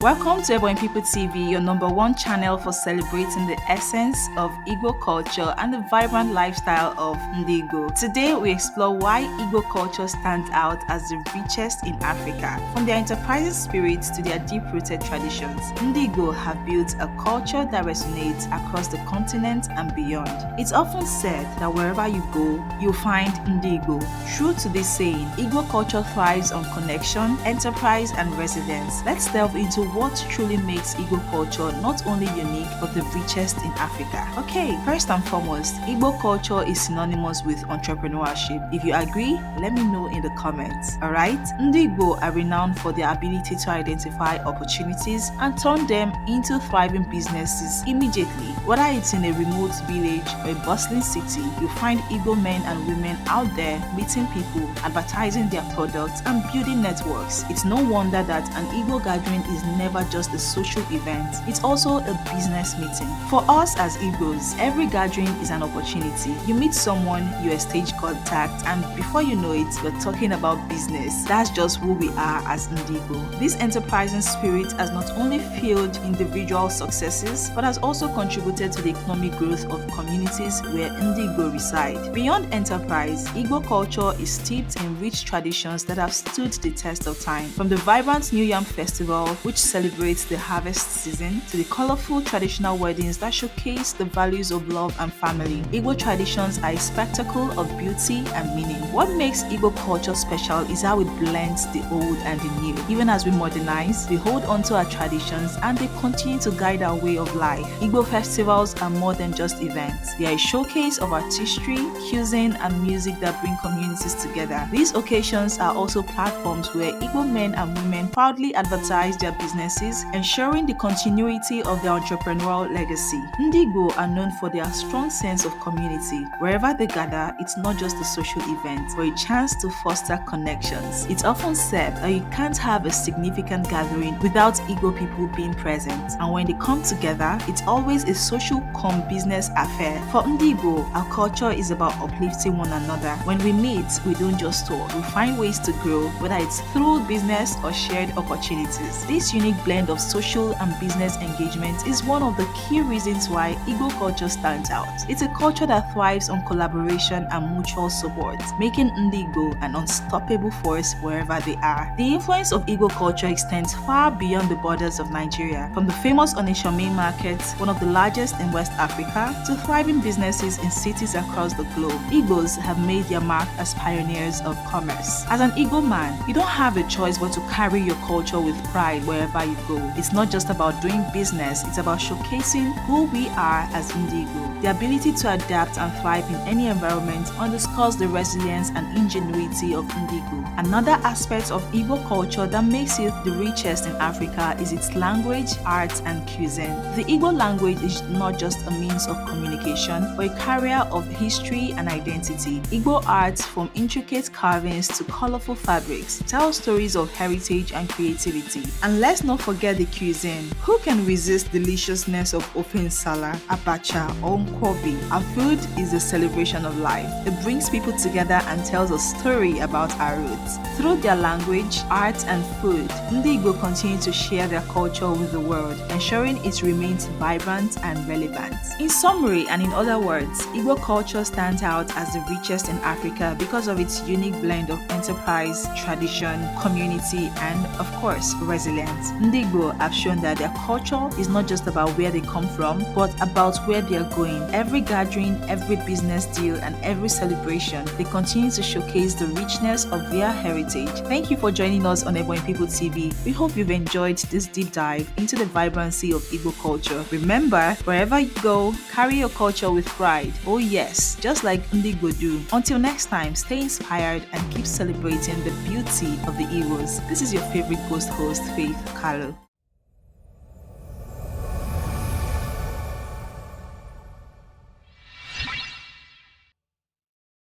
Welcome to Ebony People TV, your number one channel for celebrating the essence of Igbo culture and the vibrant lifestyle of Ndi Igbo. Today, we explore why Igbo culture stands out as the richest in Africa. From their enterprising spirits to their deep-rooted traditions, Ndi Igbo have built a culture that resonates across the continent and beyond. It's often said that wherever you go, you'll find Ndi Igbo. True to this saying, Igbo culture thrives on connection, enterprise, and resilience. Let's delve into what truly makes Igbo culture not only unique but the richest in Africa. Okay, first and foremost, Igbo culture is synonymous with entrepreneurship. If you agree, let me know in the comments. Alright? Ndi Igbo are renowned for their ability to identify opportunities and turn them into thriving businesses immediately. Whether it's in a remote village or a bustling city, you'll find Igbo men and women out there meeting people, advertising their products, and building networks. It's no wonder that an Igbo gathering is never just a social event, it's also a business meeting. For us as Igbos, every gathering is an opportunity. You meet someone, you exchange contact, and before you know it, we're talking about business. That's just who we are as Ndi Igbo. This enterprising spirit has not only fueled individual successes, but has also contributed to the economic growth of communities where Ndi Igbo reside. Beyond enterprise, Igbo culture is steeped in rich traditions that have stood the test of time. From the vibrant New Yam Festival, which celebrates the harvest season, to the colorful traditional weddings that showcase the values of love and family, Igbo traditions are a spectacle of beauty and meaning. What makes Igbo culture special is how it blends the old and the new. Even as we modernize, we hold on to our traditions and they continue to guide our way of life. Igbo festivals are more than just events. They are a showcase of artistry, cuisine, and music that bring communities together. These occasions are also platforms where Igbo men and women proudly advertise their businesses, ensuring the continuity of their entrepreneurial legacy. Ndi Igbo are known for their strong sense of community. Wherever they gather, it's not just a social event, but a chance to foster connections. It's often said that you can't have a significant gathering without Igbo people being present, and when they come together, it's always a social business affair. For Ndi Igbo, our culture is about uplifting one another. When we meet, we don't just talk, we find ways to grow, whether it's through business or shared opportunities. This unique blend of social and business engagement is one of the key reasons why Igbo culture stands out. It's a culture that thrives on collaboration and mutual support, making Ndi Igbo an unstoppable force wherever they are. The influence of Igbo culture extends far beyond the borders of Nigeria. From the famous Onitsha main market, one of the largest in West Africa, to thriving businesses in cities across the globe, Igbos have made their mark as pioneers of commerce. As an Igbo man, you don't have a choice but to carry your culture with pride wherever you go. It's not just about doing business, it's about showcasing who we are as Ndi Igbo. The ability to adapt and thrive in any environment underscores the resilience and ingenuity of Ndi Igbo. Another aspect of Igbo culture that makes it the richest in Africa is its language, art, and cuisine. The Igbo language is not just a means of communication, but a carrier of history and identity. Igbo art, from intricate carvings to colorful fabrics, tells stories of heritage and creativity. And let's not forget the cuisine. Who can resist the deliciousness of ofe nsala, abacha, or nkwobi? Our food is a celebration of life. It brings people together and tells a story about our roots. Through their language, art, and food, Ndi Igbo continue to share their culture with the world, ensuring it remains vibrant and relevant. In summary, and in other words, Igbo culture stands out as the richest in Africa because of its unique blend of enterprise, tradition, community, and of course, resilience. Ndi Igbo have shown that their culture is not just about where they come from, but about where they are going. Every gathering, every business deal, and every celebration, they continue to showcase the richness of their heritage. Thank you for joining us on Ebony People TV. We hope you've enjoyed this deep dive into the vibrancy of Igbo culture. Remember, wherever you go, carry your culture with pride. Oh yes, just like Ndi Igbo do. Until next time, stay inspired and keep celebrating the beauty of the Igbos. This is your favorite ghost host, Faith Carlo.